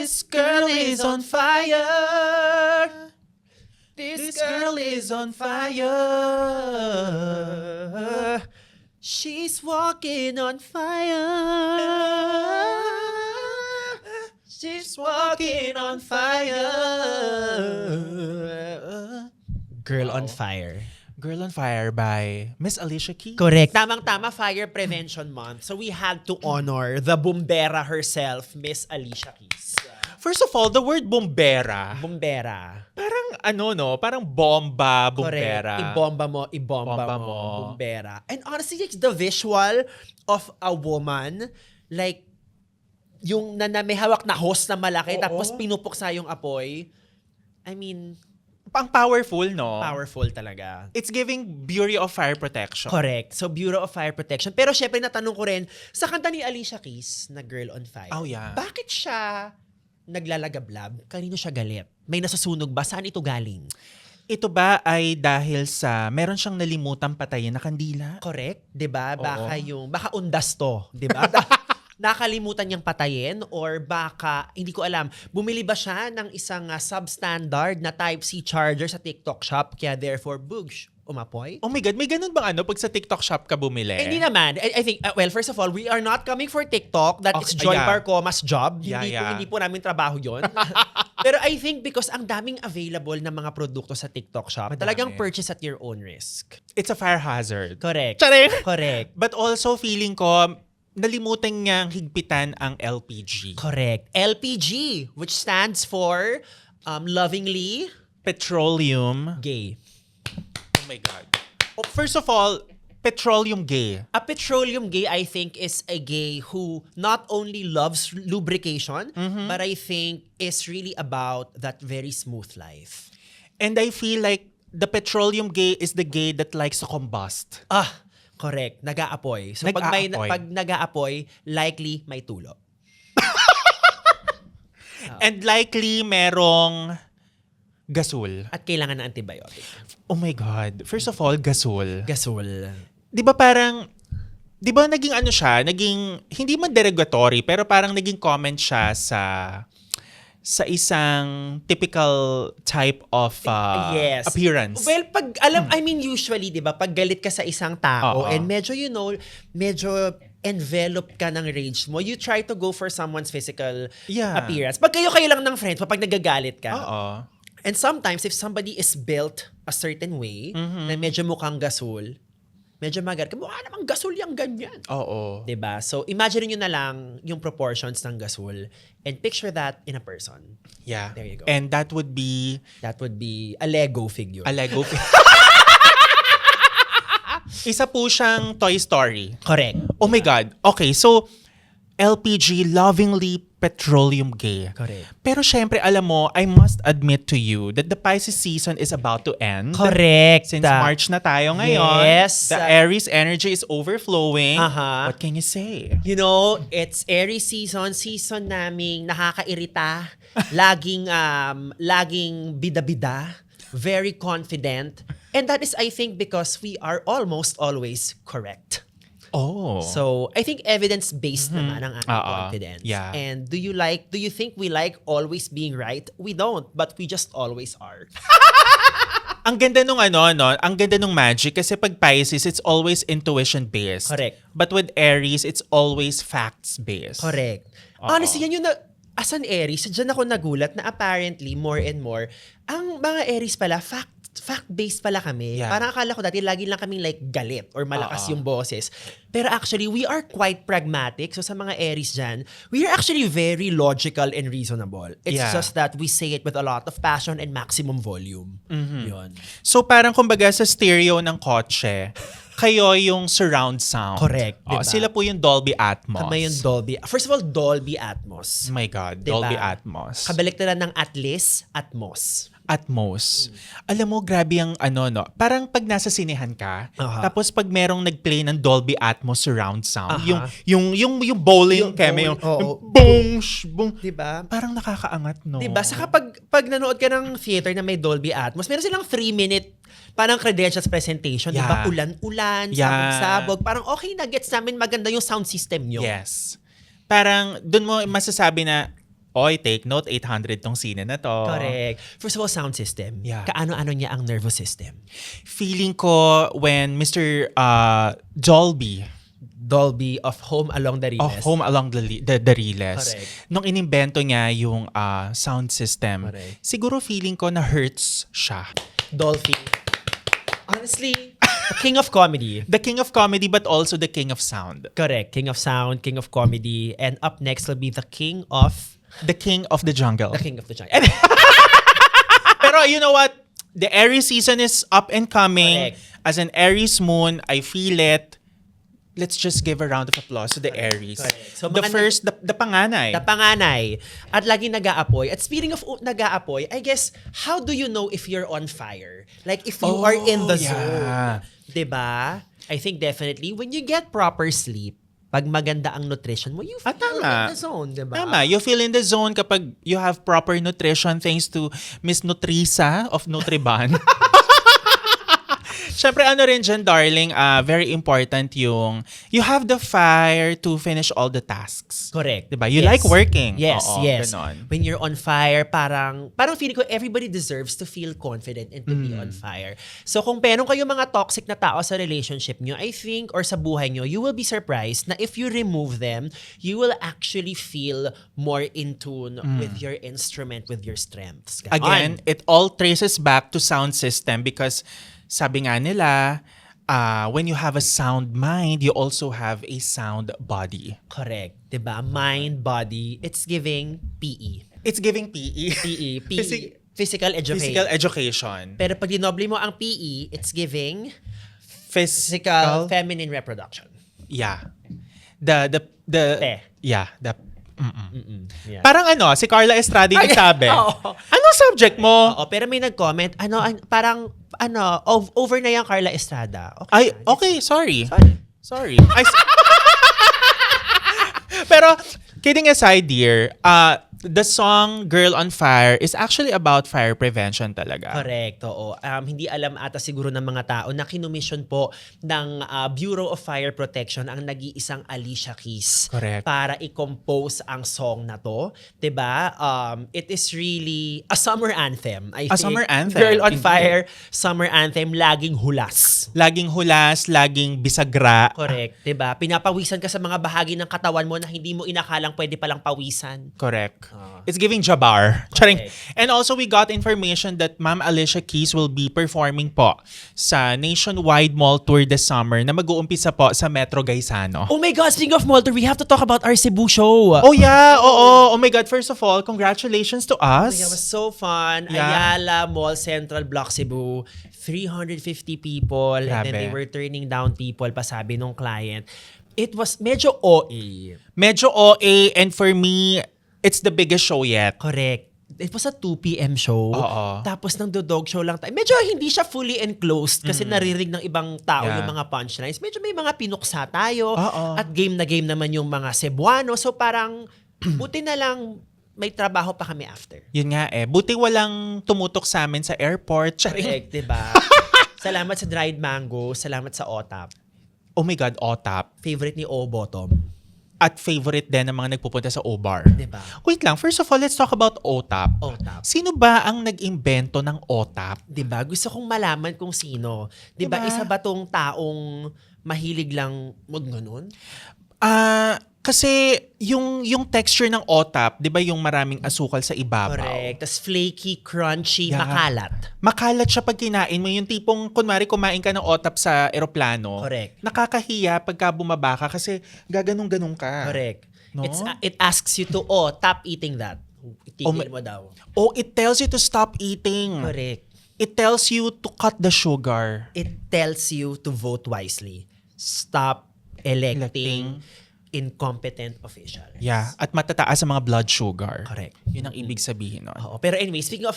This girl is on fire. This girl is on fire. She's walking on fire. She's walking on fire. Girl on Fire. Girl on Fire by Miss Alicia Keys. Correct. Tamang-tama, Fire Prevention Month. So we had to honor the bumbera herself, Miss Alicia Keys. First of all, the word bombera. Bumbera. Parang parang bomba, bombera. Correct. Ibomba mo. Bumbera. And honestly, it's the visual of a woman, like, yung na may hawak na hose na malaki, tapos pinupuksa yung apoy. I mean, Pang powerful, no? powerful talaga. It's giving Bureau of Fire Protection. Correct. So, Bureau of Fire Protection. Pero syempre, natanong ko rin, sa kanta ni Alicia Keys na Girl on Fire, Oh, yeah. bakit siya naglalagablab? Kanino siya galit? May nasusunog ba? Saan ito galing? Ito ba ay dahil sa meron siyang nalimutang patayin na kandila? Correct? 'Di ba? Baka Oo. baka undas to, 'di ba? Nakalimutan niyang patayin or baka hindi ko alam. Bumili ba siya ng isang substandard na Type-C charger sa TikTok shop kaya therefore bugs umapoy? Oh my God, may ganun bang pag sa TikTok shop ka bumili? Hindi naman. I think, well, first of all, we are not coming for TikTok. That is Joy yeah. Barcoma's job. Yeah, yeah. Hindi po namin trabaho yon. Pero I think because ang daming available na mga produkto sa TikTok shop, Madami. talagang purchase at your own risk. It's a fire hazard. Correct. Charing! Correct. But also feeling ko, nalimutan niyang higpitan ang LPG. Correct. LPG, which stands for lovingly Petroleum. gay. Oh my God. Oh, first of all, petroleum gay. A petroleum gay, I think, is a gay who not only loves lubrication, but I think is really about that very smooth life. And I feel like the petroleum gay is the gay that likes to combust. Correct. Nag-aapoy. So pag nag-aapoy, likely may tulo. And likely merong gasol. At kailangan ng antibiotic. Oh my God. First of all, gasol. Gasol. Di ba naging naging, hindi man derogatory, pero parang naging comment siya sa isang typical type of Yes. appearance. Well, usually, di ba, pag galit ka sa isang tao and medyo, medyo enveloped ka ng rage mo, you try to go for someone's physical appearance. Pag kayo lang ng friends, pag nagagalit ka. And sometimes, if somebody is built a certain way, na medyo mukhang gasol, medyo magalit ka, mukha namang gasol yung ganyan. Oo. Diba? So, imagine nyo na lang yung proportions ng gasol and picture that in a person. Yeah. There you go. And that would be That would be a Lego figure. a Lego. Isa po siyang Toy Story. Correct. Oh my God. Okay, so LPG, lovingly petroleum gay. Correct. Pero syempre, alam mo, I must admit to you that the Pisces season is about to end. Correct. Since March na tayo ngayon. Yes. The Aries energy is overflowing. Aha. What can you say? You know, it's Aries season naming nakakairita, laging bida-bida, very confident. And that is, I think, because we are almost always correct. Oh. So, I think evidence-based naman ang ating confidence. Yeah. And do you think we like always being right? We don't, but we just always are. Ang ganda nung ang ganda nung magic kasi pag Pisces, it's always intuition-based. Correct. But with Aries, it's always facts-based. Correct. Honestly, yan yung as an Aries, dyan ako nagulat na apparently, more and more, ang mga Aries pala, fact-based pala kami. Yeah. Parang akala ko dati, lagi lang kaming like galit or malakas yung boses. Pero actually, we are quite pragmatic. So sa mga Aries dyan, we are actually very logical and reasonable. It's just that we say it with a lot of passion and maximum volume. Yun. So parang kumbaga sa stereo ng kotse, kayo yung surround sound. Correct, diba? Sila po yung Dolby Atmos. Kami yung Dolby. First of all, Dolby Atmos. Oh my God, Diba? Dolby Atmos. Kabalik na lang ng Atmos. Atmos. Alam mo, grabe yung parang pag nasa sinehan ka, tapos pag merong nag-play ng Dolby Atmos surround sound, yung bowling keme, yung boom, boom. Diba? Parang nakakaangat, no? Diba? Saka pag nanood ka ng theater na may Dolby Atmos, meron silang 3-minute parang credentials presentation. Yeah. Diba? Ulan-ulan, sabog-sabog. Parang okay na, gets namin maganda yung sound system nyo. Yes. Parang dun mo masasabi na, Oy, take note, 800 tong sine na to. Correct. First of all, sound system. Yeah. Kaano-ano niya ang nervous system? Feeling ko when Mr. Dolby of Home Along the Riles. of Home Along the Riles. Correct. Nung inimbento niya yung sound system, Correct. siguro feeling ko na hurts siya. Dolphy. Honestly, the king of comedy. The king of comedy but also the king of sound. Correct. King of sound, king of comedy. And up next will be the king of The king of the jungle. the king of the jungle. Pero you know what? The Aries season is up and coming. Correct. As an Aries moon, I feel it. Let's just give a round of applause to the Aries. Correct. So, The mga first, the panganay. The panganay. At lagi nag-aapoy. At speaking of nag-aapoy, I guess, how do you know if you're on fire? Like, if you are in the zone. Diba? I think definitely, when you get proper sleep, pag maganda ang nutrition mo, you feel tama. in the zone, diba? Tama. You feel in the zone kapag you have proper nutrition thanks to Miss Nutrisa of Nutriban. Siyempre, ano rin dyan, darling, very important yung you have the fire to finish all the tasks. Correct. Diba? You Yes. like working. Yes, Oo, yes. ganon. When you're on fire, parang feeling ko everybody deserves to feel confident and to be on fire. So kung meron kayo mga toxic na tao sa relationship nyo, I think, or sa buhay nyo, you will be surprised na if you remove them, you will actually feel more in tune with your instrument, with your strengths. Ganon. Again, it all traces back to sound system because sabi nga nila, when you have a sound mind, you also have a sound body. Correct. Diba? Mind, body, it's giving PE. It's giving PE. Physical education. Physical education. Pero pag dinoble mo ang PE, it's giving Physical. feminine reproduction. Yeah. The Te. yeah, the Yeah. Parang ano, si Carla Estrada yung nagsabi. Oo. Anong subject mo? Oo, pero may nag-comment, parang over na yung Carla Estrada. Ay, na. okay, sorry. Sorry. Ay, pero, kidding aside, dear, the song Girl on Fire is actually about fire prevention talaga. Correct, oo. Hindi alam ata siguro ng mga tao na kinumission po ng Bureau of Fire Protection ang nag-iisang Alicia Keys. Correct. Para i-compose ang song na to. 'Di ba? It is really a summer anthem. I think. summer anthem. Girl on Indeed. Fire, summer anthem, laging hulas. Laging hulas, laging bisagra. Correct, 'di ba? Pinapawisan ka sa mga bahagi ng katawan mo na hindi mo inakalang pwede palang pawisan. Correct. It's giving Jabbar. Charing. Correct. And also, we got information that Ma'am Alicia Keys will be performing po sa nationwide mall tour this summer na mag-uumpisa po sa Metro Gaisano. Oh my God, speaking of Mulder, we have to talk about our Cebu show. Oh yeah, oo. Oh my God, first of all, congratulations to us. It was so fun. Yeah. Ayala Mall Central Block Cebu. 350 people. And then Grabe. they were turning down people pa sabi nung client. It was medyo OA. Medyo OA and for me, it's the biggest show yet. Correct. It was a 2 p.m. show. Oo. Tapos ng dog show lang tayo. Medyo hindi siya fully enclosed kasi naririnig ng ibang tao Yeah. yung mga punchlines. Medyo may mga pinuksa tayo. Oo. At game na game naman yung mga Cebuano. So parang buti na lang may trabaho pa kami after. Yun nga eh. Buti walang tumutok sa amin sa airport. Charing. Correct, diba? Salamat sa dried mango. Salamat sa OTAP. Oh my God, OTAP. Favorite ni O Bottom. At favorite din ng mga nagpupunta sa O-Bar. Diba? Wait lang, first of all, let's talk about OTAP. OTAP. Sino ba ang nag-imbento ng OTAP? Diba? Gusto kong malaman kung sino. Diba? Diba? Isa ba tong taong mahilig lang mag-ganon? Kasi yung texture ng OTAP, 'di ba yung maraming asukal sa ibabaw? Correct. Tas flaky, crunchy, Yeah. makalat. Makalat siya pag kinain mo. Yung tipong, kunwari kumain ka ng OTAP sa eroplano. Correct. Nakakahiya pagka bumaba ka kasi gaganong-ganong ka. Correct. No? It asks you to, stop eating that. Itigil mo daw. Oh, it tells you to stop eating. Correct. It tells you to cut the sugar. It tells you to vote wisely. Stop electing incompetent officials. Yeah, at matataas sa mga blood sugar. Correct. Yun ang ibig sabihin nun. Oo. Pero anyway, speaking of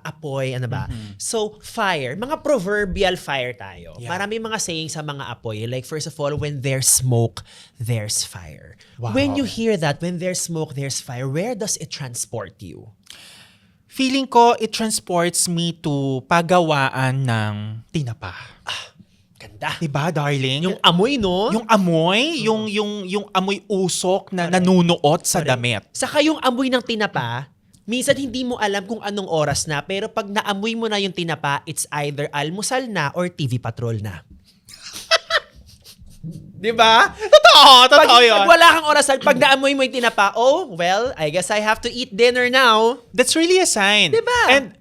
apoy, ano ba? So, fire. Mga proverbial fire tayo. Yeah. Marami mga saying sa mga apoy. Like, first of all, when there's smoke, there's fire. Wow. When you hear that, when there's smoke, there's fire, where does it transport you? Feeling ko, it transports me to pagawaan ng tinapa. Ganda. Diba, darling? Yung amoy, no? Yung amoy, yung amoy usok na nanunuot sa damit. Saka yung amoy ng tinapa, minsan hindi mo alam kung anong oras na, pero pag naamoy mo na yung tinapa, it's either almusal na or TV Patrol na. Diba? Totoo yun. Pag wala kang orasan, pag naamoy mo yung tinapa, oh, well, I guess I have to eat dinner now. That's really a sign. Diba? And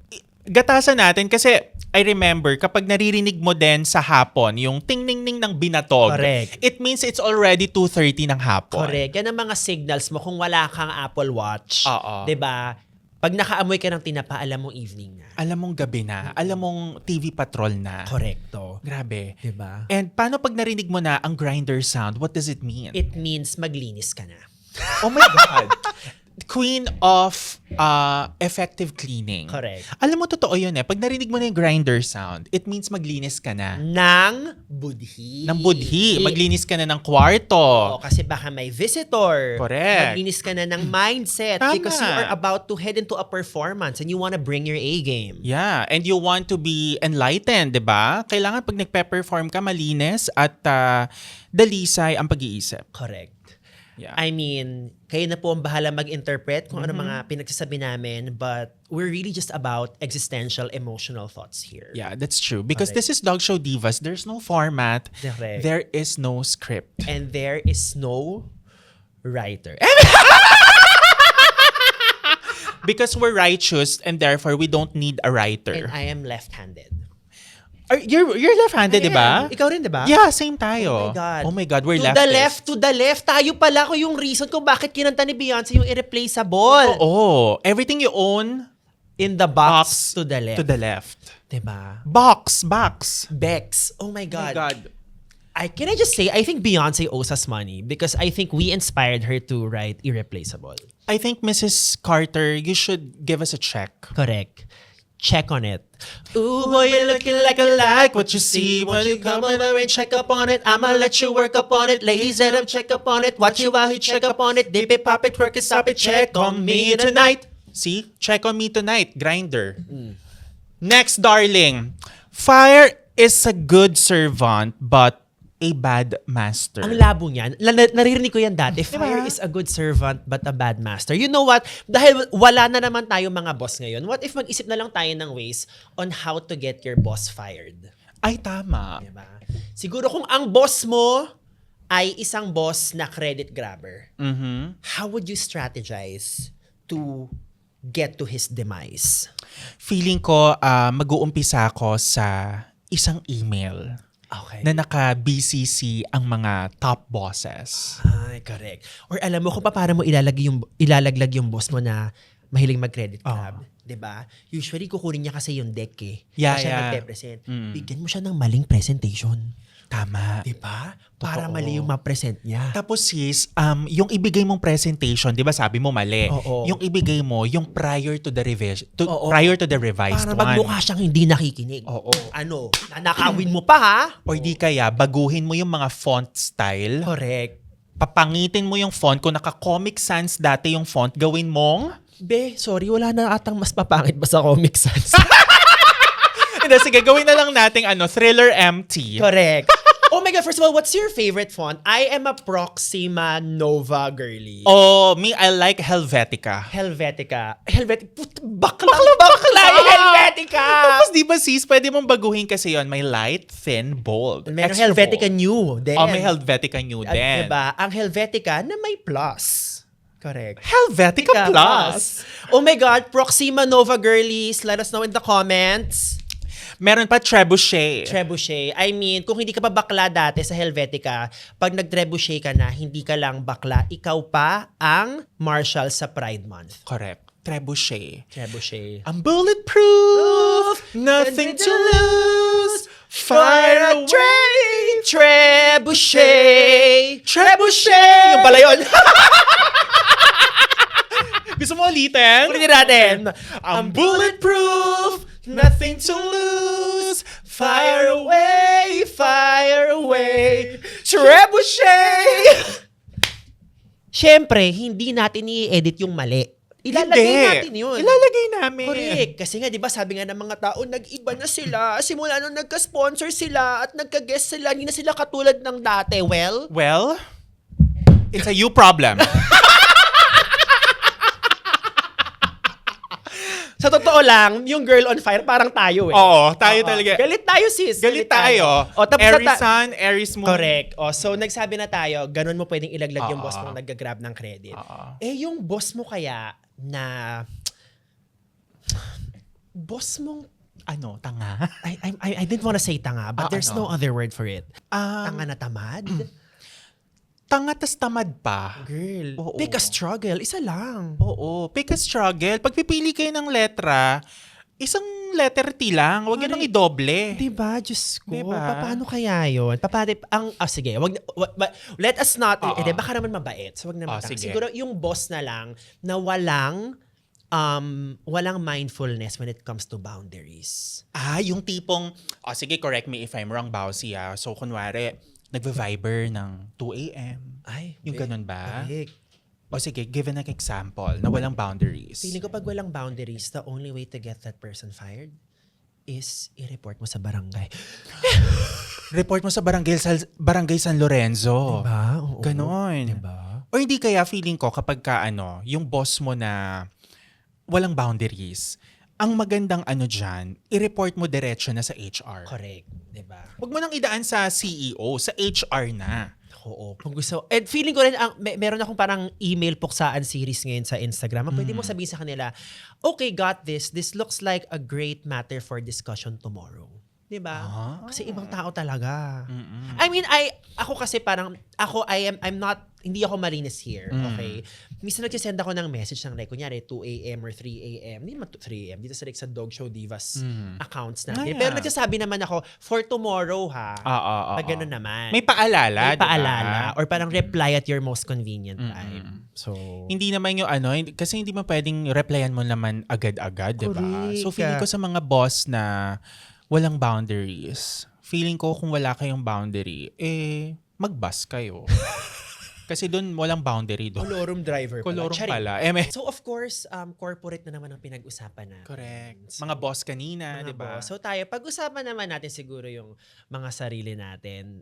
gatasan natin kasi I remember kapag naririnig mo din sa hapon yung ting-ning-ning ng binatog, Correct. it means it's already 2:30 ng hapon. Correct. Yan ang mga signals mo kung wala kang Apple Watch. Oo. Diba? Pag nakaamoy ka ng tinapa, alam mong evening na. Alam mong gabi na. Alam mong TV Patrol na. Correcto. Grabe. Diba? And paano pag narinig mo na ang grinder sound? What does it mean? It means maglinis ka na. Oh my God. Queen of effective cleaning. Correct. Alam mo, totoo yun eh. Pag narinig mo na yung grinder sound, it means maglinis ka na. Ng budhi. Ng budhi. Maglinis ka na ng kwarto. Oo, kasi baka may visitor. Correct. Maglinis ka na ng mindset. Tama. Because you are about to head into a performance and you wanna bring your A game. Yeah, and you want to be enlightened, 'di ba? Kailangan pag nagpe-perform ka malinis at dalisay ang pag-iisip. Correct. Yeah. I mean, kayo na po ang bahala mag-interpret kung ano mga pinagsasabi namin, but we're really just about existential, emotional thoughts here. Yeah, that's true. Because Correct. this is Dog Show Divas. There's no format. Correct. There is no script. And there is no writer. Because we're righteous and therefore we don't need a And writer. I am left-handed. You're left-handed, I 'di ba? am. Ikaw rin, di ba? Yeah, same tayo. Oh my God. We're To leftists. the left. Tayo pala ko yung reason kung bakit kinanta ni Beyonce yung irreplaceable. Oh, everything you own In the box, to the left. to the left. Diba? Box. Bex. Oh my Oh God. my God. Can I just say, I think Beyonce owes us money because I think we inspired her to write Irreplaceable. I think Mrs. Carter, you should give us a check. Correct. Check on it. Ooh, boy, you're looking like I like what you see. When you come over and check up on it, I'ma let you work up on it. Ladies, let them check up on it. Watch you while he check up on it. Dip it, pop it, twerk it, stop it. Check on me tonight. See? Check on me tonight. Grinder. Next, darling. Fire is a good servant, but a bad master. Ang labo niyan. Naririnig ko yan dati. Fire is a good servant but a bad master. You know what? Dahil wala na naman tayo mga boss ngayon, what if mag-isip na lang tayo ng ways on how to get your boss fired? Ay, tama. Diba? Siguro kung ang boss mo ay isang boss na credit grabber, how would you strategize to get to his demise? Feeling ko, mag-uumpisa ako sa isang email Okay. na naka-BCC ang mga top bosses. Ay, correct. Or alam mo kung paano mo ilalaglag yung boss mo na mahiling mag-credit grab. Diba? Usually, kukunin niya kasi yung deck eh. Yeah, Kaya siya yeah. magpe-present. Bigyan mo siya ng maling presentation. Tama. Diba? Para Totoo. mali yung ma-present niya. Tapos sis, yung ibigay mong presentation, 'di ba sabi mo mali. Oo. Yung ibigay mo, yung prior to the Oo. prior to the revised Para one. magmukha siyang hindi nakikinig. Oo. Ano? Nanakawin mo pa ha? Or di kaya baguhin mo yung mga font style. Correct. Papangitin mo yung font. Kung naka-Comic Sans dati yung font, gawin mong Be, sorry, wala na atang mas papangit ba sa Comic Sans? Hindi, sige, gawin na lang nating Thriller MT. Correct. Oh my God, first of all, what's your favorite font? I am a Proxima Nova girly. Oh, me, I like Helvetica. Helvetica. Bakla yung Helvetica! Tapos di ba sis, pwede mong baguhin kasi yon. May light, thin, bold. Meron Extra Helvetica bold. New. Then, Oh, may Helvetica New At din. diba, ang Helvetica na may plus. Correct. Helvetica Plus. Oh my God, Proxima Nova girlies, let us know in the comments. Meron pa Trebuchet. Trebuchet. I mean, kung hindi ka pa bakla dati sa Helvetica, pag nag-trebuchet ka na, hindi ka lang bakla, ikaw pa ang marshal sa Pride Month. Correct. Trebuchet. Trebuchet. I'm bulletproof, nothing to lose. Fire away. Trebuchet! Trebuchet! Yung pala yun. Gusto mo ulitin? Ulitin natin. I'm bulletproof, nothing to lose. Fire away, fire away. Trebuchet! Siyempre, hindi natin i-edit yung mali. Ilalagay natin yun. Ilalagay namin. Correct. Kasi nga, di ba, sabi nga ng mga tao, nag-iba na sila. Simula nung nagka-sponsor sila at nagka-guest sila, hindi na sila katulad ng dati. Well, it's a you problem. sa totoo lang, yung Girl on Fire, parang tayo eh. Oo, tayo talaga. Galit tayo, sis. Galit tayo. O, tapos Aries Sun, Aries Moon. Correct. O, so, nagsabi na tayo, ganun mo pwedeng ilaglag yung boss mo nag-grab ng credit. Yung boss mo kaya na... Boss mong... Tanga? I didn't want to say tanga, but there's no other word for it. Tanga na tamad? Tanga tas tamad pa. Girl, Oo. pick a struggle. Isa lang. Oo, pick a struggle. Pag pipili kayo ng letra, isang letter T lang. Huwag yun ang idoble. Diba? Diyos ko. Diba? Paano kaya yun? Sige. Let us not, baka naman mabait. So, wag naman. Sige. Siguro yung boss na lang na walang mindfulness when it comes to boundaries. Yung tipong, sige, correct me if I'm wrong, Bawsi. So, kunwari, nagva-Viber ng 2 a.m. Ay, Yung ganun ba? correct. O sige, give an example na walang boundaries. Feeling ko pag walang boundaries, the only way to get that person fired is i-report mo sa barangay. Report mo sa Barangay San Lorenzo. Diba? Oo. Ganon. Diba? O hindi kaya feeling ko kapag yung boss mo na walang boundaries, ang magandang dyan, i-report mo diretso na sa HR. Correct. Diba? Huwag mo nang idaan sa CEO, sa HR na. Oo. Kung gusto. And feeling ko rin, meron akong parang email puksaan series ngayon sa Instagram. Pwede mo sabihin sa kanila, okay, got this. This looks like a great matter for discussion tomorrow. Diba? Kasi ibang tao talaga. I mean, ako kasi parang, hindi ako malinis here. Okay? Minsan nagsisend ako ng message ng like, kunyari, 2 a.m. or 3 a.m. Hindi naman 3 a.m. Dito sa sa Dog Show Divas accounts natin. Pero nagsasabi naman ako, for tomorrow ha. Pag gano'n naman. May paalala. May paalala. Or parang reply at your most convenient time. So, hindi naman yung kasi hindi mo pwedeng replyan mo naman agad-agad, diba? Correct. So feeling ko sa mga boss na walang boundaries, feeling ko kung wala kayong boundary, mag-bus kayo. Kasi doon walang boundary doon. Colorum driver pala. Colorum Charing. pala. So of course, corporate na naman ang pinag-usapan natin. Correct. Mga boss kanina, Mga di ba? boss. So tayo, pag-usapan naman natin siguro yung mga sarili natin.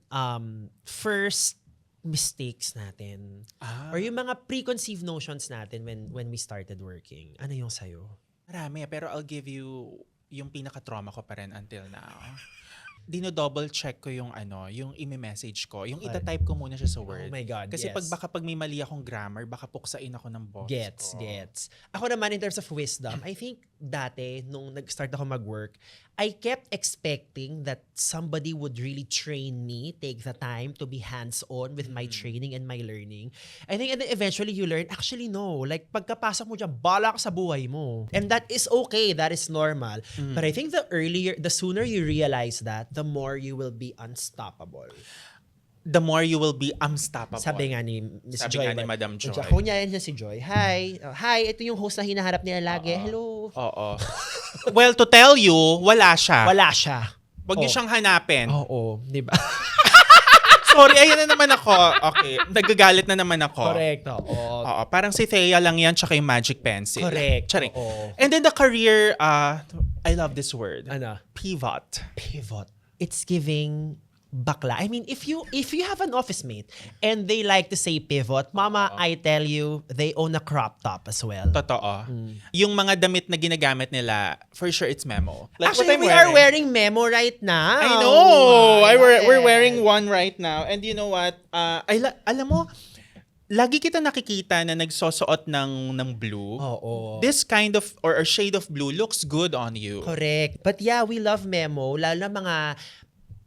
First, mistakes natin. Or yung mga preconceived notions natin when we started working. Ano yung sa'yo? Marami, pero I'll give you yung pinaka-trauma ko pa rin until now. Dino-double check ko yung yung imi-message ko. Yung itatype ko muna siya sa Word. Oh my God, Kasi yes. pag may mali akong grammar, baka puksain ako ng boss ko. Gets. Ako naman, in terms of wisdom, I think dati, nung nag-start ako mag-work, I kept expecting that somebody would really train me, take the time to be hands-on with my training and my learning. I think and then eventually you learn, actually no. Like, pagkapasok mo dyan, bala ka sa buhay mo. And that is okay. That is normal. But I think the sooner you realize that, the more you will be unstoppable. The more you will be unstoppable. Sabi nga ni Miss Sabi Joy. nga ni Madam Joy. Kunya yan si Joy. Hi. Hi, ito yung host na hinaharap nila lagi. Hello. Oo. Well, to tell you, wala siya. Wala siya. Huwag niyo siyang hanapin. Oo. Di ba? Sorry, ayun na naman ako. Okay, nagagalit na naman ako. Correct. Oo. Oo, parang si Thea lang yan tsaka yung magic pencil. Correct. Charing. Oo. And then the career, I love this word. Ano? Pivot. Pivot. It's giving bakla. I mean, if you have an office mate and they like to say pivot, mama, I tell you, they own a crop top as well. Totoo. Yung mga damit na ginagamit nila, for sure it's Memo. Like Actually, we are wearing Memo right now. I know. We're wearing one right now. And you know what? Alam mo, lagi kita nakikita na nagsosuot ng blue. Oo. This kind of, or shade of blue looks good on you. Correct. But yeah, we love Memo. Lalo na mga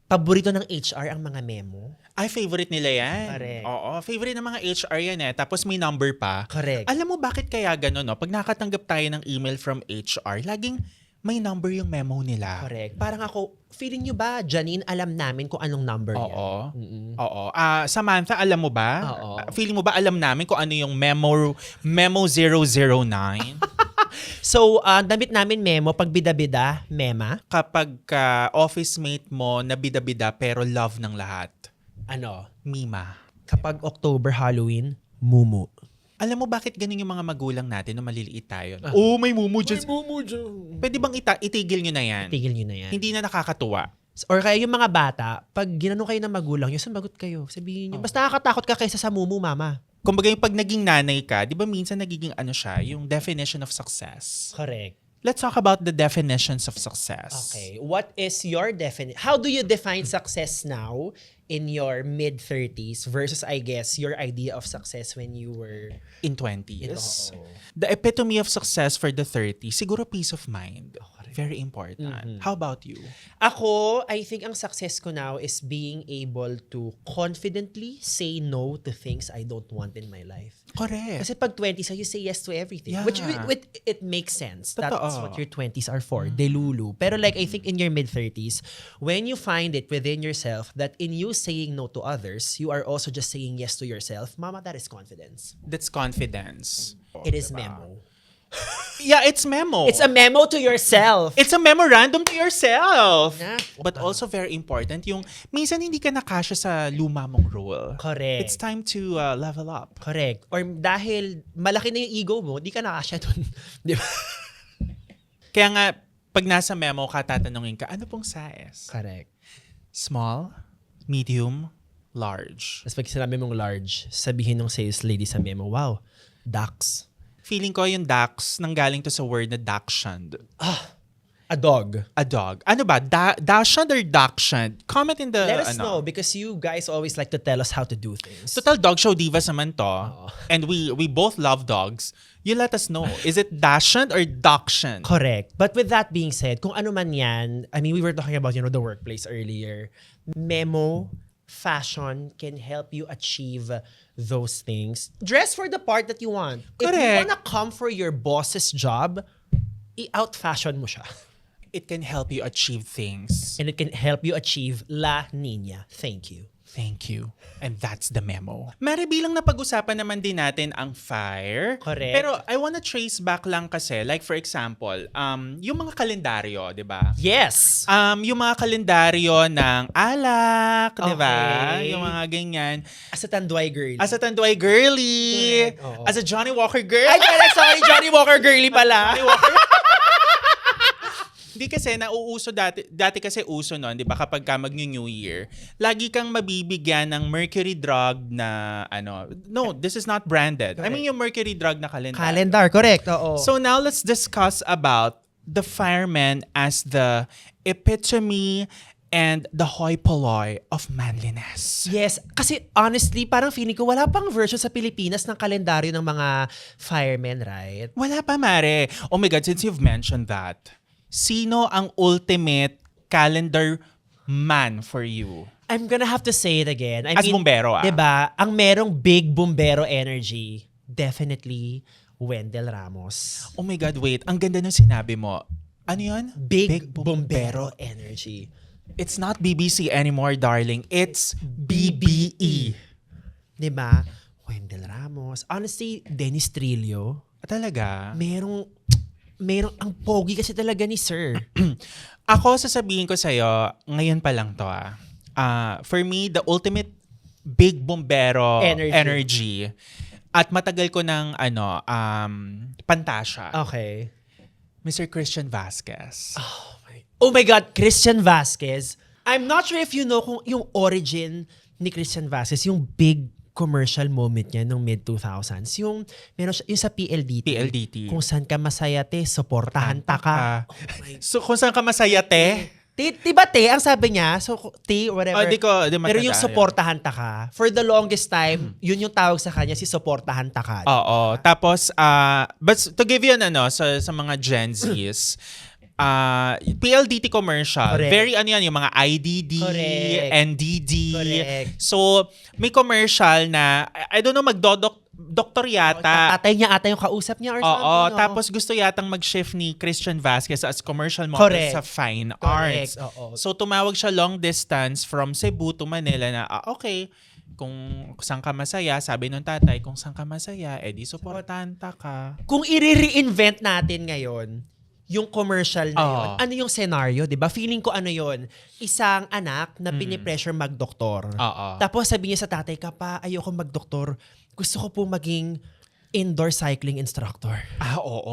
paborito ng HR ang mga Memo. Ay, favorite nila yan. Correct. Oo, favorite ng mga HR yan eh. Tapos may number pa. Correct. Alam mo bakit kaya gano'n, no? Pag nakatanggap tayo ng email from HR, laging may number yung memo nila. Correct. Parang ako, feeling nyo ba, Janine, alam namin kung anong number yan? Oo. Samantha, alam mo ba? Oo. Feeling mo ba alam namin kung ano yung memo 009? So, damit namin Memo, pag bida-bida, Mema. Kapag office mate mo na bida-bida pero love ng lahat. Ano? Mima. Kapag October Halloween, Mumu. Alam mo bakit ganun yung mga magulang natin nung maliliit tayo? Oh, may mumu dyan. Pwede bang itigil nyo na yan? Tigil nyo na yan. Hindi na nakakatuwa. Or kaya yung mga bata, pag ginanong kayo ng magulang nyo, sumagot kayo. Sabihin nyo, mas nakakatakot ka kaysa sa mumu, mama. Kumbaga yung pag naging nanay ka, di ba minsan nagiging ano siya, yung definition of success. Correct. Let's talk about the definitions of success. Okay. What is your definition? How do you define success now in your mid-30s versus, I guess, your idea of success when you were In 20s. Oo. The epitome of success for the 30s, siguro peace of mind. Very important. How about you? Ako, I think ang success ko now is being able to confidently say no to things I don't want in my life. Correct. Kasi pag 20s, you say yes to everything. Yeah. Which it makes sense. That's Totoo. what your 20s are for. Delulu. Pero like, I think in your mid-30s, when you find it within yourself that in you saying no to others, you are also just saying yes to yourself, mama, that is confidence. That's confidence. It is memo. Yeah, it's memo. It's a memo to yourself. It's a memorandum to yourself. Yeah. But also very important, yung minsan hindi ka nakasya sa luma mong role. Correct. It's time to level up. Correct. Or dahil malaki na yung ego mo, di ka nakasya dun. Di ba? Kaya nga, pag nasa memo ka, tatanungin ka, ano pong size? Correct. Small, medium, large. Tapos pag sinabi mong large, sabihin ng sales lady sa memo, wow, ducks. Feeling ko yung dax, nanggaling to sa word na dachshund. A dog. A dog. Ano ba? Dachshund or dachshund? Comment in the... Let us know because you guys always like to tell us how to do things. Total dog show divas naman to. And we both love dogs. You let us know. Is it dachshund or dachshund? Correct. But with that being said, kung ano man yan, I mean, we were talking about, the workplace earlier. Memo, fashion can help you achieve those things. Dress for the part that you want. If you Correct. wanna come for your boss's job, i-out-fashion mo siya. It can help you achieve things. And it can help you achieve La Nina. Thank you. Thank you. And that's the memo. Mari, bilang napag-usapan naman din natin ang fire. Correct. Pero I wanna trace back lang kasi, like for example, yung mga kalendaryo, di ba? Yes! Yung mga kalendaryo ng alak, di ba? Okay. Yung mga ganyan. As a Tanduay girl. As a Tanduay girly. Correct, oo. As a Johnny Walker girl. Ay, sorry, Johnny Walker girly pala. Johnny Walker. Hindi kasi nauuso dati kasi uso noon, 'di ba, kapag ka mag-New Year, lagi kang mabibigyan ng mercury drug na no, this is not branded. I mean yung mercury drug na calendar. Calendar, correct. Oo. So now let's discuss about the fireman as the epitome and the hoi polloi of manliness. Yes, kasi honestly, parang feeling ko wala pang version sa Pilipinas ng kalendaryo ng mga firemen, right? Wala pa, mare. Oh my God, since you've mentioned that, sino ang ultimate calendar man for you? I'm gonna have to say it again. As bumbero, Diba? Ang merong big bumbero energy, definitely Wendell Ramos. Oh my God, wait. Ang ganda ng sinabi mo. Ano yun? Big bumbero energy. It's not BBC anymore, darling. It's BBE. Diba? Wendell Ramos. Honestly, Dennis Trillo. Talaga? Merong ang pogi kasi talaga ni Sir. Ako, sasabihin ko sa'yo, ngayon pa lang to for me, the ultimate big bombero energy. At matagal ko ng pantasya. Okay. Mr. Christian Vasquez. Oh my God, Christian Vasquez. I'm not sure if you know kung yung origin ni Christian Vasquez, yung big commercial moment niya nung mid-2000s. Yung sa PLDT. Kung saan ka masaya, te, suportahan ta ka. So, kung saan ka masaya, te? Diba, te? Ang sabi niya, so, te, whatever. Di pero yung suportahan ta ka, for the longest time, yun yung tawag sa kanya, si suportahan ta ka. Oo. Tapos, but to give you sa mga Gen Zs, PLDT commercial. Correct. Very yung mga IDD, Correct. NDD. Correct. So, may commercial na, I don't know, doktor yata. Tatay niya ata yung kausap niya or something. Oo, tapos gusto yatang mag-shift ni Christian Vasquez as commercial model Correct. sa fine Correct. arts. Oo. So, tumawag siya long distance from Cebu to Manila na, okay, kung saan ka masaya, sabi nung tatay, kung saan ka masaya, edi supportahan ta ka. Kung i-reinvent natin ngayon, yung commercial na yun, ano yung scenario, di ba? Feeling ko yun, isang anak na pinipressure mag-doktor. Oo. Tapos sabi niya sa tatay, ayoko mag-doktor, gusto ko po maging Indoor cycling instructor. Oo.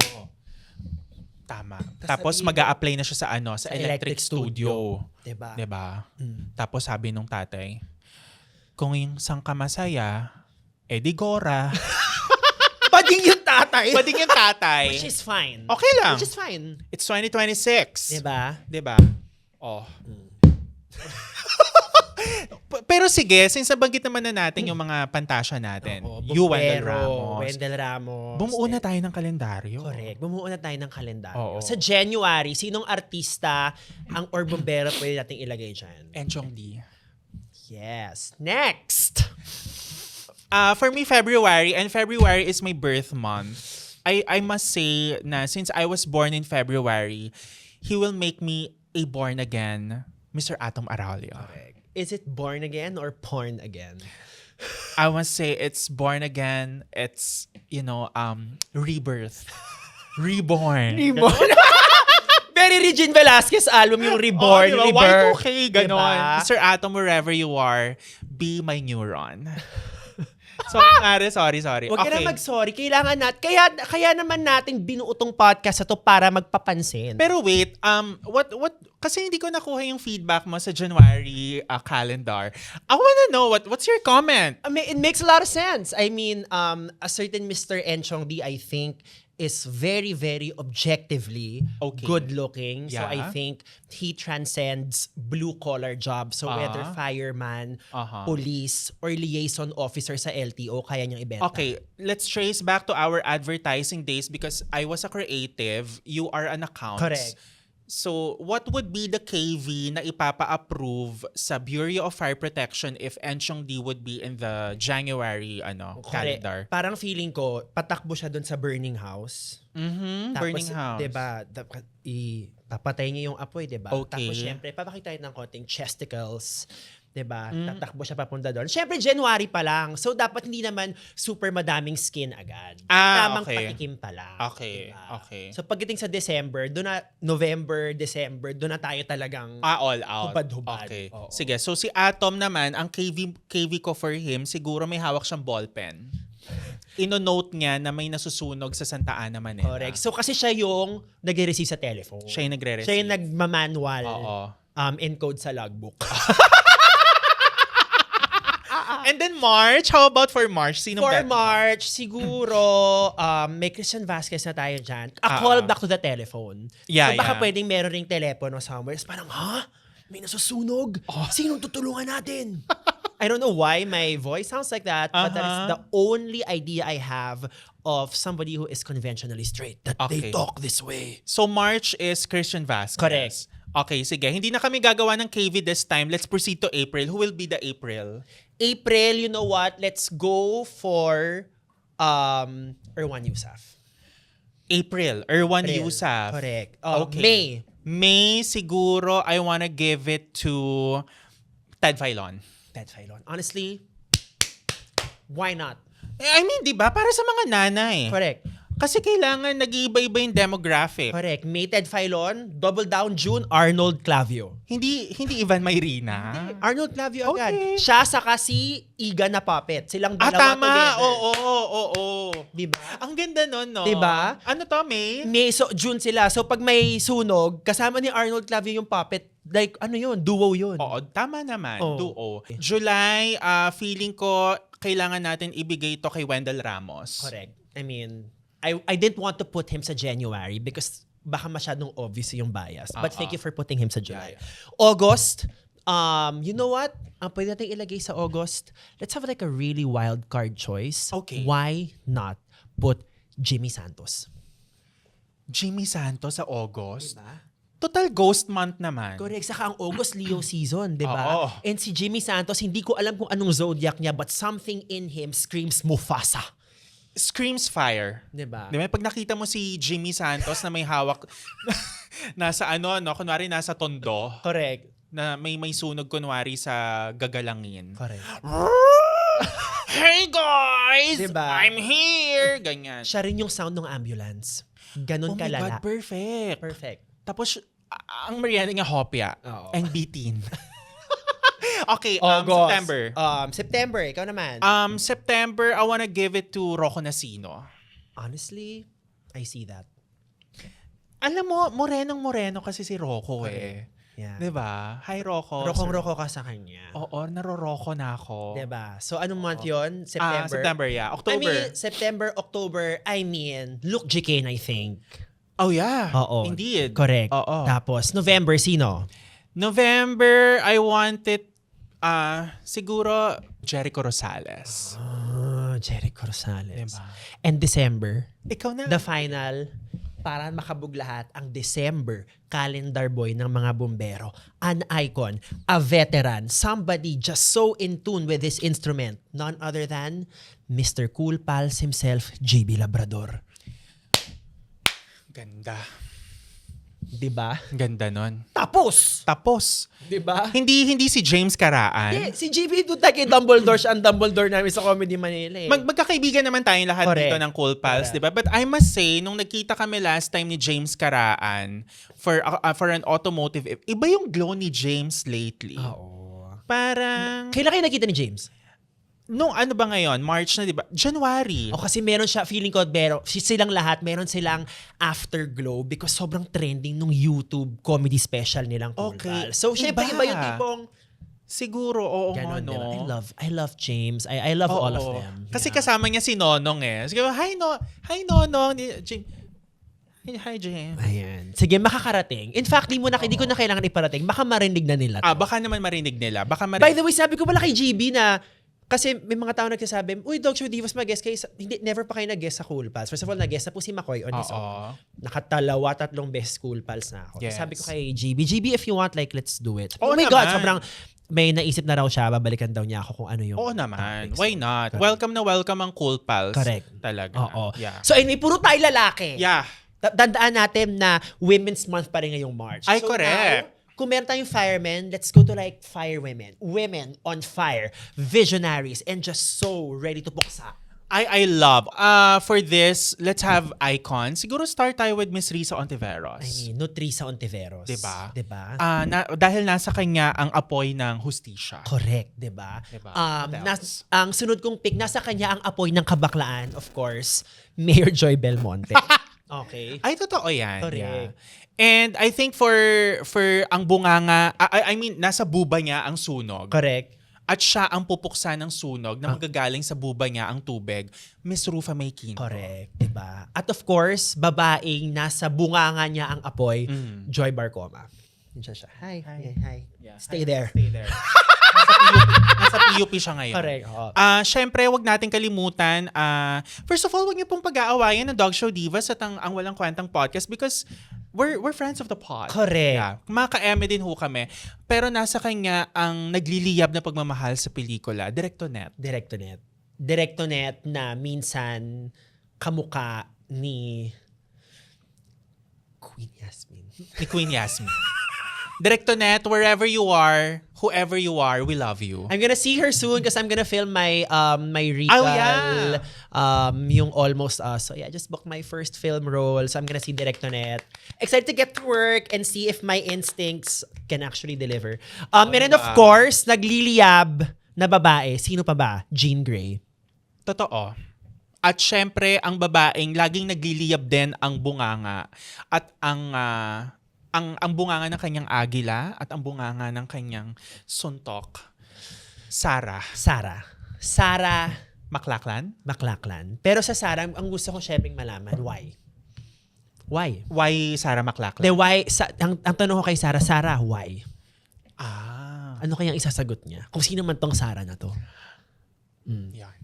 Tama. Tapos mag-a-apply na siya sa electric studio. Diba? Tapos sabi nung tatay, kung yung sang ka masaya, di Gora. Bading yung tatay. Bading yung tatay. Which is fine. Okay lang. Which is fine. It's 2026. Diba? Oh. Pero sige, since nabanggit naman na natin yung mga pantasya natin. Wendell Ramos. Bumuo na tayo ng kalendaryo. Correct. Bumuo na tayo ng kalendaryo. Oo. Sa January, sinong artista ang or bombero pwede nating ilagay dyan? Enchong D. Yes. Next! For me, February is my birth month. I must say na since I was born in February, he will make me a born again Mr. Atom Aralio. Correct. Is it born again or porn again? I must say it's born again. It's, rebirth. Reborn. Very Regine Velasquez album yung Reborn, diba? Rebirth. Y2K, ganon. Mr. Atom, wherever you are, be my neuron. Sorry. Huwag ka na mag-sorry. Kailangan kaya naman natin binuo tong podcast na to para magpapansin. Pero wait, what kasi hindi ko nakuha yung feedback mo sa January calendar. I wanna know what's your comment? I mean, it makes a lot of sense. I mean, a certain Mr. Enchong D, I think, is very, very objectively good-looking. So I think he transcends blue-collar jobs. So whether fireman, police, or liaison officer sa LTO, kaya niyang ibenta. Okay, let's trace back to our advertising days because I was a creative. You are an accounts. Correct. So, what would be the KV na ipapa-approve sa Bureau of Fire Protection if Enchong D would be in the January calendar? Parang feeling ko, patakbo siya doon sa burning house. Tapos, burning house. Diba, papatay niya yung apoy, diba? Okay. Tapos syempre, papakita ng konting chesticles. Diba? Tatakbo siya papunta doon. Syempre, January pa lang. So, dapat hindi naman super madaming skin agad. Tamang patikim pa lang. Okay. Diba? Okay. So, pagdating sa December, November, December, doon na tayo talagang all out. hubad-hubad. Okay. Oo. Sige. So, si Atom naman, ang KV ko for him, siguro may hawak siyang ballpen. Ino-note niya na may nasusunog sa Santa Ana, Manila. Correct. So, kasi siya yung nag-receive sa telephone. Siya yung nagre-receive. Siya yung nagmamanual encode sa logbook. And then March, how about for March? Sinong for bet mo? March, siguro, may Christian Vasquez na tayo dyan. A call back to the telephone. Yeah, so baka pwedeng meron ring telepono somewhere. Parang, may nasusunog? Sinong tutulungan natin? I don't know why my voice sounds like that, but that is the only idea I have of somebody who is conventionally straight. That they talk this way. So March is Christian Vasquez. Correct. Okay, sige. Hindi na kami gagawa ng KV this time. Let's proceed to April. Who will be the April? April, you know what? Let's go for Erwan Yusaf. April, Erwan Yusaf. Correct. Okay. May, siguro, I wanna give it to Ted Filon. Ted Filon. Honestly, why not? I mean, di ba? Para sa mga nanay. Correct. Kasi kailangan nag-iiba-iba yung demographic. Correct. May Ted Filon, Double Down June, Arnold Clavio. Hindi Ivan Mayrina. Arnold Clavio agad. Siya saka si Iga na puppet. Silang dalawa tama. together. Oo. Diba? Ang ganda nun, no? Diba? Ano to, May? June sila. So pag may sunog, kasama ni Arnold Clavio yung puppet, like ano yun, duo yun. Oo, tama naman. Duo. July, feeling ko, kailangan natin ibigay to kay Wendell Ramos. Correct. I mean, I didn't want to put him sa January because baka masyadong obvious yung bias. But thank you for putting him sa July. August, you know what? Pwede natin ilagay sa August. Let's have like a really wild card choice. Okay. Why not put Jimmy Santos? Jimmy Santos sa August? Diba? Total ghost month naman. Correct. Saka ang August, Leo season, di ba? Oo. And si Jimmy Santos, hindi ko alam kung anong zodiac niya, but something in him screams Mufasa. Screams fire. Diba? Diba? Pag nakita mo si Jimmy Santos na may hawak, nasa kunwari nasa tondo. Correct. Na may sunog kunwari sa gagalangin. Correct. Hey guys! Diba? I'm here! Ganyan. Siya rin yung sound ng ambulance. Ganon kalala. Oh my God, perfect. Perfect. Tapos, ang Mariana nga hopya. Oo. And bitin. Okay, August. September. September, ikaw naman. September, I wanna give it to Rocco Nacino. Honestly, I see that. Alam mo, morenong-moreno kasi si Rocco eh. Yeah. Diba? Hi, Rocco. Rokong-roko ka sa kanya. Oo, naroroko na ako. Diba? So, anong month yun? September? September, yeah. October. September, October, Luke Jicane, I think. Oh, yeah. Oo. Indeed. Correct. Oo. Tapos, November, sino? November, I want it, siguro, Jericho Rosales. Jericho Rosales. Diba? And December, Ikaw na. the final, para makabog lahat, ang December calendar boy ng mga bumbero. An icon, a veteran, somebody just so in tune with this instrument. None other than Mr. Cool Pals himself, JB Labrador. Ganda. Diba? Ganda nun. Tapos! Diba? Hindi si James Caraan. Yeah, si JB doon tayo kay Dumbledore. Siya ang Dumbledore namin sa Comedy Manila eh. Magkakaibigan naman tayong lahat Correct. dito ng Cool Pals, Correct. di ba? But I must say, nung nagkita kami last time ni James Caraan for an automotive, iba yung glow ni James lately. Oo. Parang, Kailan kayo nakita ni James? nung ano ba ngayon? March na, di ba? January. O kasi meron siya, feeling ko, silang lahat, meron silang afterglow because sobrang trending nung YouTube comedy special nilang Cool Okay. Pals. So, syempre, Iba. iba yung tipong, Siguro, oo nga, ganon, no? diba? I love James. I love all of them. Kasi Yeah. kasama niya si Nonong eh. Sige, hi Nonong. Hi, James. Ayan. Sige, makakarating. In fact, di ko na kailangan iparating. Baka marinig na nila. Baka naman marinig nila. By the way, sabi ko pala kay GB na, kasi may mga tao nagsasabi, uy, Dog Show Divas, mag-guest kayo. Never pa kayo nag-guest sa Cool Pals. First of all, nag-guest na po si McCoy on his own. Nakatalawa, 3 best Cool Pals na ako. Yes. Sabi ko kay GB, if you want, like, let's do it. Oo Oh my God, naman. sobrang, may naisip na raw siya, babalikan daw niya ako kung ano yung Oo naman. topics. Why not? Correct. Welcome ang Cool Pals. Correct. Talaga. Oo. Yeah. So anyway, puro tayo lalaki. Yeah. Tandaan natin na Women's Month pa rin ngayong March. Ay, So correct. now, kung meron tayong firemen, let's go to like fire women. Women on fire. Visionaries. And just so ready to puksa. I love. For this, let's have icons. Siguro start tayo with Miss Risa Ontiveros. I mean, Nutrisa Ontiveros. Diba? Diba? Dahil nasa kanya ang apoy ng hustisya. Correct, diba? Diba? What else? Ang sunod kong pick, nasa kanya ang apoy ng kabaklaan, of course, Mayor Joy Belmonte. Okay. Ay, totoo yan. Correct. Yeah. And I think for ang bunganga, I mean, nasa buba niya ang sunog. Correct. At siya ang pupuksa ng sunog na magagaling sa buba niya ang tubig. Miss Rufa May Quinto. Correct, diba? At of course, babaeng nasa bunganga niya ang apoy, Joy Barcoma. Yun siya. Hi. Yeah. Stay there. Stay there. nasa PUP siya ngayon. Correct. Oo. Syempre, wag natin kalimutan. First of all, wag niyo pong pag-aawayan ng Dog Show Divas at ang Walang Kwentang Podcast because we're friends of the pod. Correct. Yeah. Maka-eme din ho kami. Pero nasa kanya ang nagliliyab na pagmamahal sa pelikula, Directonet. Directonet na minsan kamuka ni Queen Yasmin. Ni Queen Yasmin. Directonet, wherever you are, whoever you are, we love you. I'm gonna see her soon because I'm gonna film my my Regal, Oh, yeah. yung Almost Us. So yeah, I just booked my first film role. So I'm gonna see Directonet. Excited to get to work and see if my instincts can actually deliver. And then of course, nagliliyab na babae. Sino pa ba? Jean Grey. Totoo. At syempre, ang babaeng laging nagliliyab din ang bunganga at ang bunganga ng kanyang agila at ang bunganga ng kanyang suntok. Sarah Maclachlan. Pero sa Sarah, ang gusto ko syempre malaman, why? Why Sarah Maclachlan? Why? Ang tanong ko kay Sarah, why? Ah. Ano kayang isasagot niya? Kung sino man tong Sarah na to. Yan.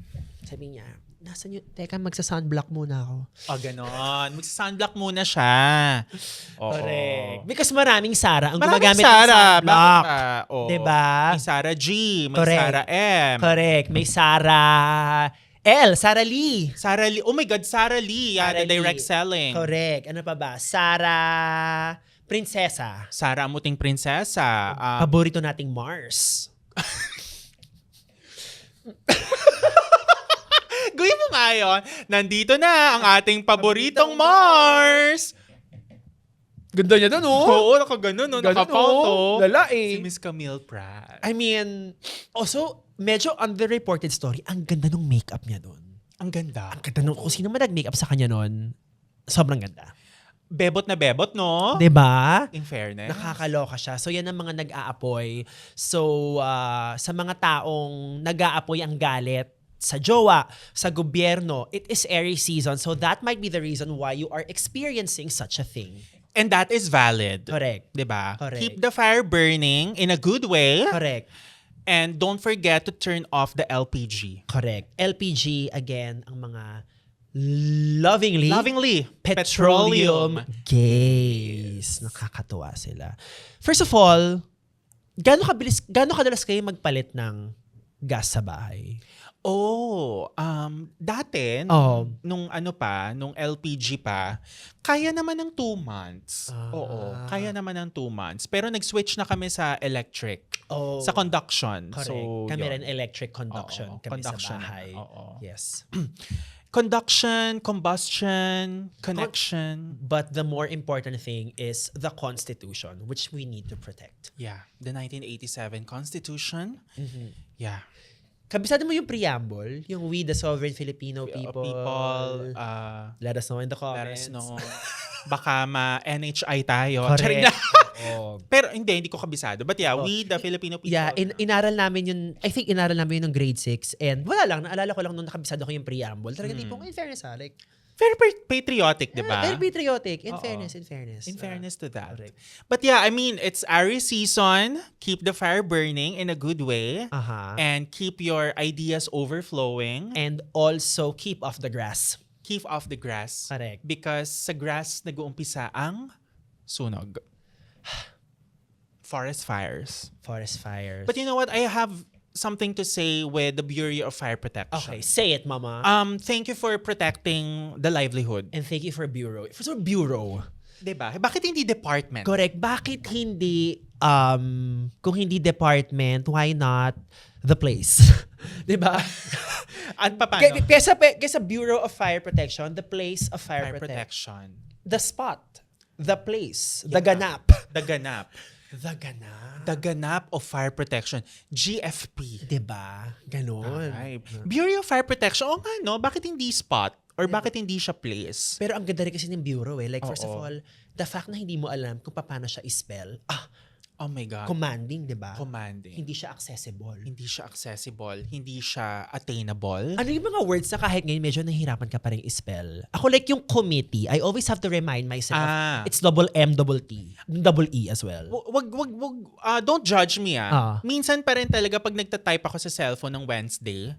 Sabi niya, nasan yun? Teka, magsa-sunblock muna ako. Ganon. Magsa-sunblock muna siya. Oo. Correct. Because maraming Sarah ang Maraming gumagamit Sarah. ng sunblock. Oo. Diba? May Sarah G. May Correct. Sarah M. Correct. May Sarah L. Sarah Lee. Sarah Lee. Oh my God, Sarah Lee. Sarah The direct Lee. selling. Correct. Ano pa ba? Sarah Prinsesa. Sarah Amuting Prinsesa. Paborito nating Mars. Gawin mo nga yun. Nandito na ang ating paboritong Mars. Ganda niya doon, oh. Oo, nakaganon, no? Nakapoto. Lala Si Miss Camille Pratt. I mean, also, medyo underreported story. Ang ganda ng makeup niya doon. Ang ganda. Ang ganda nung, kung sino man nag-makeup sa kanya noon, sobrang ganda. Bebot na bebot, no? Diba? In fairness. Nakakaloka siya. So, yan ang mga nag-aapoy. So, sa mga taong nag-aapoy ang galit sa jowa, sa gobyerno, it is Aries season. So, that might be the reason why you are experiencing such a thing. And that is valid. Correct. Diba? Correct. Keep the fire burning in a good way. Correct. And don't forget to turn off the LPG. Correct. LPG, again, ang mga lovingly petroleum gays. Nakakatuwa sila. First of all, gaano kadalas kayo magpalit ng gas sa bahay? Oh, dati, nung LPG pa, kaya naman ng 2 months. Oo, kaya naman ng 2 months. Pero nag-switch na kami sa electric, sa conduction. Correct. So, kami yun. rin electric conduction kami conduction. sa bahay. Oo. Yes. Conduction, combustion, connection. But the more important thing is the Constitution, which we need to protect. Yeah, the 1987 Constitution. Mm-hmm. Yeah. Kabisado mo yung preamble? Yung we, the sovereign Filipino people. Let us know in the comments. Let us know. Baka ma-NHI tayo. Correct. Pero hindi ko kabisado. But yeah, we, the Filipino people. Yeah, inaral namin yun, I think inaral namin yun ng grade 6. And wala lang, naalala ko lang nung nakabisado ko yung preamble. Talaga tipong, in fairness like, very patriotic, di ba? Very patriotic. In fairness. In fairness to that. Correct. But yeah, I mean, it's Aries season. Keep the fire burning in a good way. And keep your ideas overflowing. And also, keep off the grass. Keep off the grass. Correct. Because sa grass nag-uumpisa ang sunog. Forest fires. Forest fires. But you know what? I have something to say with the Bureau of Fire Protection. Okay, say it, Mama. Thank you for protecting the livelihood. And thank you for Bureau. For Bureau. Diba? Bakit hindi department? Correct. Bakit hindi, kung hindi department, why not the place? Diba? At paano? Kesa Bureau of Fire Protection, the place of fire protection. The spot. The place. The ganap. The ganap. The ganap. The ganap of fire protection. GFP. Diba? Ganon. Ay. Bureau of Fire Protection. O nga, no? Bakit hindi spot? Or bakit hindi siya place? Pero ang ganda rin kasi ng bureau eh. Like, first of all, the fact na hindi mo alam kung paano siya i-spell. Oh my God. Commanding, di ba? Commanding. Hindi siya accessible. Hindi siya accessible. Hindi siya attainable. Ano yung mga words na kahit ngayon medyo nahihirapan ka pa rin i-spell? Ako like yung committee, I always have to remind myself, it's double M, double T, double E as well. Wag, don't judge me Minsan pa rin talaga pag nagtatype ako sa cellphone ng Wednesday,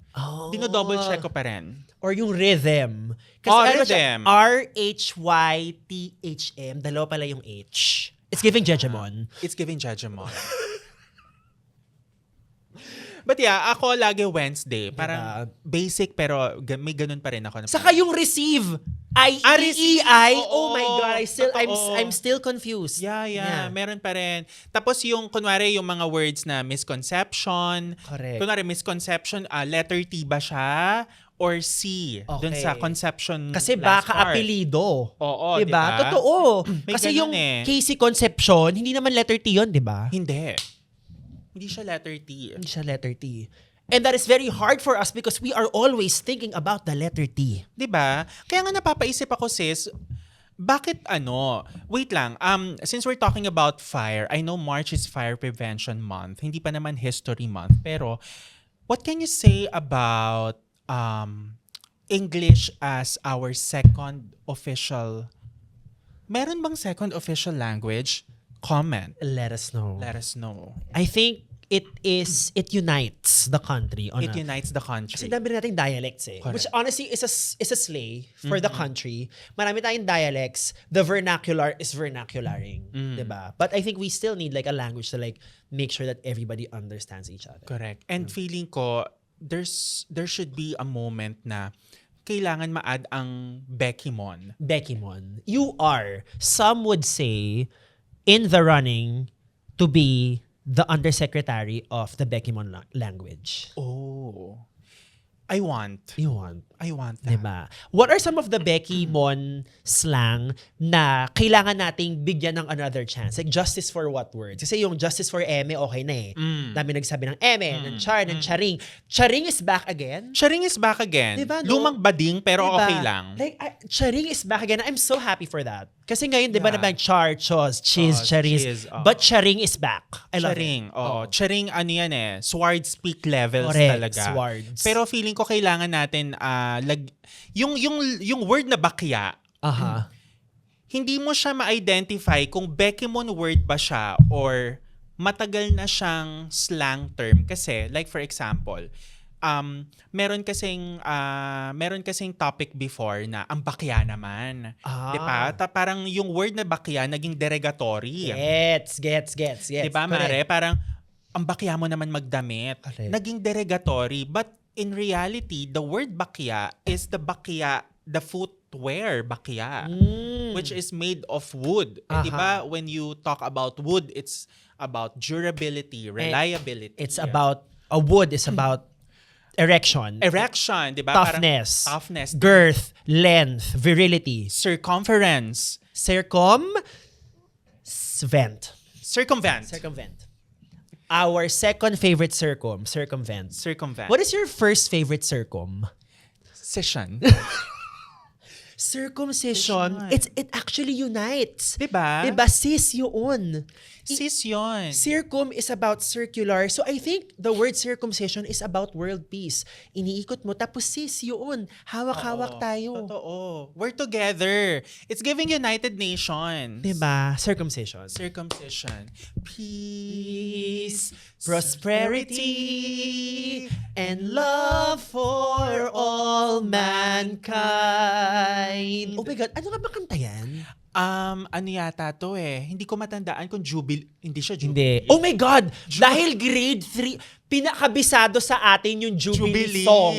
dino-double check ko pa rin. Or yung rhythm. Kasi rhythm. R-H-Y-T-H-M, dalawa pala yung H. It's giving Jejemon. It's giving Jejemon. But yeah, ako lagi Wednesday. Parang basic pero may ganun pa rin ako. Saka yung receive. I-E-E-I. Oh my God. I'm still confused. Yeah. Meron pa rin. Tapos yung, kunwari, yung mga words na misconception. Correct. Kunwari, misconception, letter T ba siya? Or C, dun sa conception. Kasi baka apelido. Oo, diba? Totoo. Kasi yung Casey Concepcion, hindi naman letter T yun, diba? Hindi. Hindi siya letter T. Hindi siya letter T. And that is very hard for us because we are always thinking about the letter T. Diba? Kaya nga napapaisip ako, sis, bakit wait lang, since we're talking about fire, I know March is Fire Prevention Month. Hindi pa naman History Month. Pero, what can you say about English as our second official? Meron bang second official language? Comment. Let us know. I think it unites the country. It unites the country. Kasi dami rin nating dialects eh. Correct. Which honestly is a slay for the country. Marami tayong dialects. The vernacular is vernacularing. Diba? But I think we still need like a language to like make sure that everybody understands each other. Correct. And feeling ko, there should be a moment na kailangan ma-add ang Beckymon. You are, some would say, in the running to be the undersecretary of the Beckymon language. Oh. I want. You want? I want that. Diba? What are some of the Becky Mon slang na kailangan nating bigyan ng another chance? Like justice for what words? Kasi yung justice for eme, okay na eh. Dami nagsabi ng eme, ng char, ng charing. Charing is back again. Charing is back again. Diba, no? Lumang bading pero Diba? okay lang. Like, charing is back again. I'm so happy for that. Kasi ngayon, di ba naman char, chos, cheese, charis. cheese, But charing is back. I love Charing. it. Oo. Charing, ano yan eh. Sword speak levels Correct, talaga. swords. Pero feeling ko kailangan natin, yung word na bakya, Aha. hindi mo siya ma-identify kung Bekimon word ba siya or matagal na siyang slang term. Kasi, like for example, meron kasing topic before na ang bakya naman. Di ba? Parang yung word na bakya naging derogatory. Gets. Di ba, Mare? Parang ang bakya mo naman magdamit. Correct. Naging derogatory. But in reality, the word bakya is the bakya, the footwear bakya, which is made of wood. Eh, di ba, when you talk about wood, it's about durability, reliability. It's about, a wood is about erection. Erection, di ba? Toughness. Parang toughness. Girth. Length. Virility. Circumference. Circumvent. Our second favorite circumvent. What is your first favorite Session. Circumcision, it actually unites. Diba? Sis yun. Sis yun. Circum is about circular. So I think the word circumcision is about world peace. Iniikot mo, tapos sis yun. Hawak-hawak tayo. Totoo. We're together. It's giving United Nations. Diba? Circumcision. Peace, prosperity, and love for all mankind. Oh my God, ano nga ba kanta yan? Ano yata to eh. Hindi ko matandaan kung Jubilee. Hindi siya Jubilee. Hindi. Oh my God! Dahil grade 3, pinakabisado sa atin yung Jubilee song.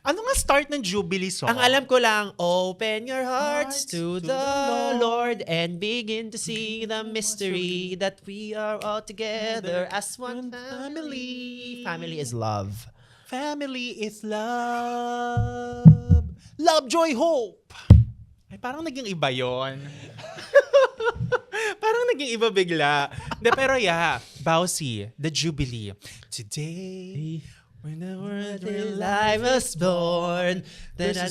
Ano nga start ng Jubilee song? Ang alam ko lang, open your hearts to the Lord and begin to see the mystery that we are all together as one family. Family is love. Family is love. Love, joy, hope. Ay, parang naging iba yon. Parang naging iba bigla. Pero yeah, Bausi, the Jubilee. Today, when the word I was born, then I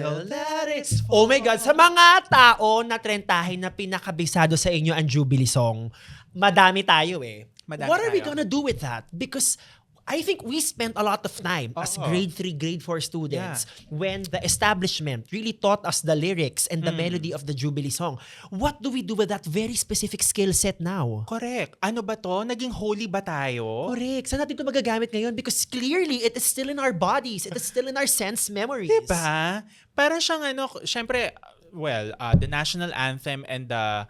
know that it's oh my God, sa mga tao na trentahin na pinakabisado sa inyo ang Jubilee song, madami tayo eh. What are we gonna do with that? Because I think we spent a lot of time as grade 3, grade 4 students when the establishment really taught us the lyrics and the melody of the Jubilee song. What do we do with that very specific skill set now? Correct. Ano ba to? Naging holy ba tayo? Correct. Saan natin ito magagamit ngayon? Because clearly, it is still in our bodies. It is still in our sense memories. Diba? Parang siyang syempre, the national anthem and the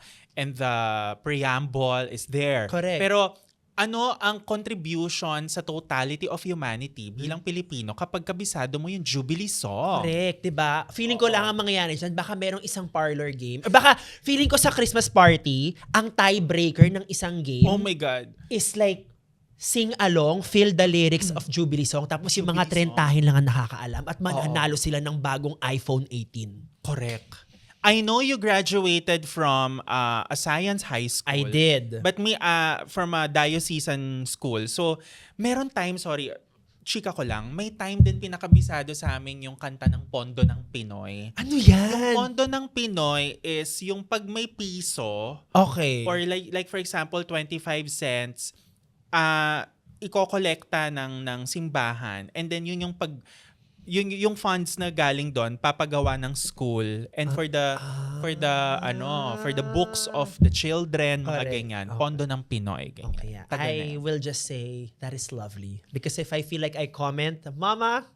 preamble is there. Correct. Pero ano ang contribution sa totality of humanity bilang Pilipino kapag kabisado mo yung Jubilee song? Correct, diba? Feeling ko lang ang mangyayari dyan, baka merong isang parlor game. Or baka feeling ko sa Christmas party, ang tiebreaker ng isang game Oh my God. is like sing along, feel the lyrics of Jubilee song, tapos yung mga trentahin lang ang nakakaalam at mananalo sila ng bagong iPhone 18. Correct. I know you graduated from a science high school. I did. But me, from a diocesan school. So, meron time, chika ko lang, may time din pinakabisado sa amin yung kanta ng Pondo ng Pinoy. Ano yan? Yung Pondo ng Pinoy is yung pag may piso, Okay. or like for example, 25 cents, iko-kolekta ng simbahan. And then yun yung yung funds na galing doon papagawa ng school and for the books of the children, mga Correct. ganyan. Pondo ng Pinoy, ganyan. Okay, yeah. Tagal na I yan. will just say that is lovely. Because if I feel like I comment, Mama,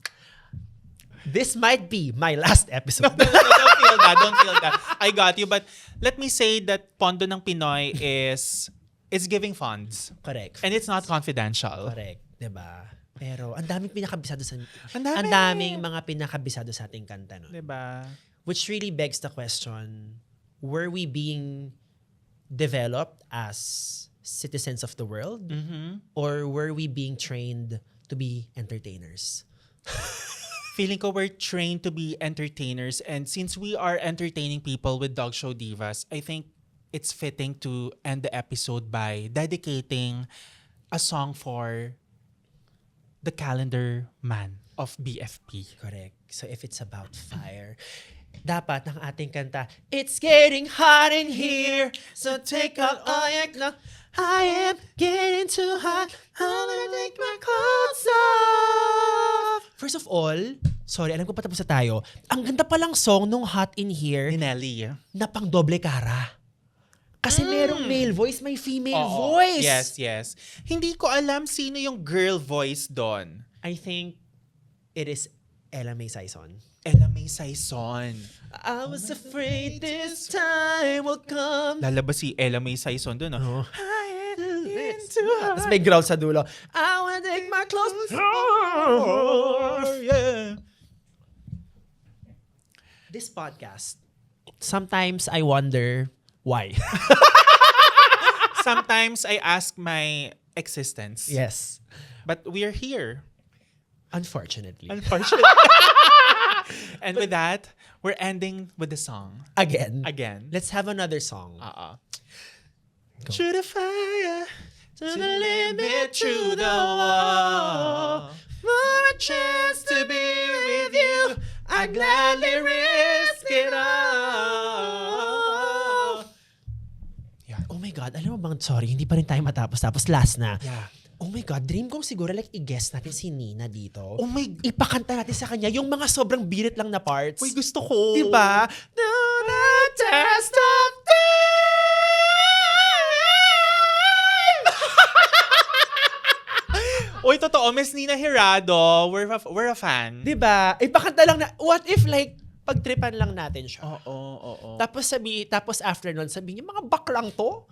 this might be my last episode. Don't feel that. I got you. But let me say that Pondo ng Pinoy is giving funds. Correct. And it's not confidential. Correct. Diba? Pero ang daming pinakabisado sa Ang dami. ang daming mga pinakabisado sa ating kanta, no? Diba? Which really begs the question, were we being developed as citizens of the world? Or were we being trained to be entertainers? feeling ko we're trained to be entertainers, and since we are entertaining people with Dog Show Divas, I think it's fitting to end the episode by dedicating a song for the calendar man of BFP. Correct. So if it's about fire, dapat ang ating kanta, it's getting hot in here, so take out all your clothes. I am getting too hot, I'm gonna take my clothes off. First of all, sorry, alam ko patapos na tayo, ang ganda palang song nung Hot in Here Ni Nelly. na pang doble cara. Kasi merong male voice, may female voice. Yes. Hindi ko alam sino yung girl voice doon. I think it is Ella May Saison. Ella May Saison. I was afraid this time will come. Lalabas si Ella May Saison doon. Oh. Into Tapos may growl sa dulo. I wanna take my clothes off. Yeah. This podcast, sometimes I wonder why. Sometimes I ask my existence. Yes. But we're here. Unfortunately. Unfortunately. And with that, we're ending with the song. Again. Let's Let's have another song. Go. Go. Through the fire, to the limit, through the wall. For a chance to be with you, I gladly risk it all. Yeah. Oh my God, alam mo bang, sorry, hindi pa rin tayo matapos. Tapos last na. Yeah. Oh my God, dream kong siguro like i-guess natin si Nina dito. Oh my... Ipakanta natin sa kanya yung mga sobrang birit lang na parts. Uy, gusto ko. Diba? Do the test of time. Uy, totoo, Miss Nina Hirado, we're a fan. Diba? Ipakanta lang na, what if like, pagtripan lang natin siya. Oo. Tapos after nun, sabihin niya, mga baklang to?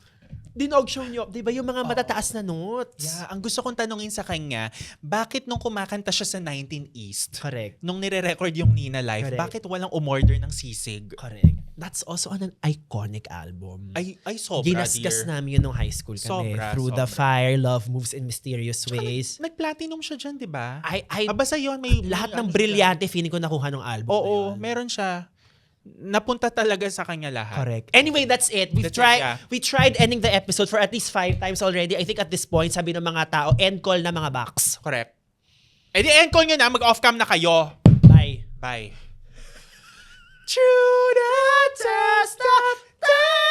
Dinog show niyo, di ba yung mga matataas na notes? Yeah, ang gusto kong tanungin sa kanya, bakit nung kumakanta siya sa 19 East, Correct. nung nire-record yung Nina Live, Correct. bakit walang umorder ng sisig? Correct. That's also an iconic album. Ay sobra, Ginasgas dear. namin yun nung high school kami. Through the Fire, Love Moves in Mysterious Ways. Nag-platinum siya dyan, di ba? Basta yun, may lahat ng ano brilyante feeling ko nakuha ng album na Oo, yun. meron siya. Napunta talaga sa kanya lahat. Correct. Anyway, that's it. We tried ending the episode for at least 5 times already. I think at this point, sabi ng mga tao, end call na mga box. Correct. Eh di end call nyo na, mag-off cam na kayo. Bye. Bye. Through the test of time.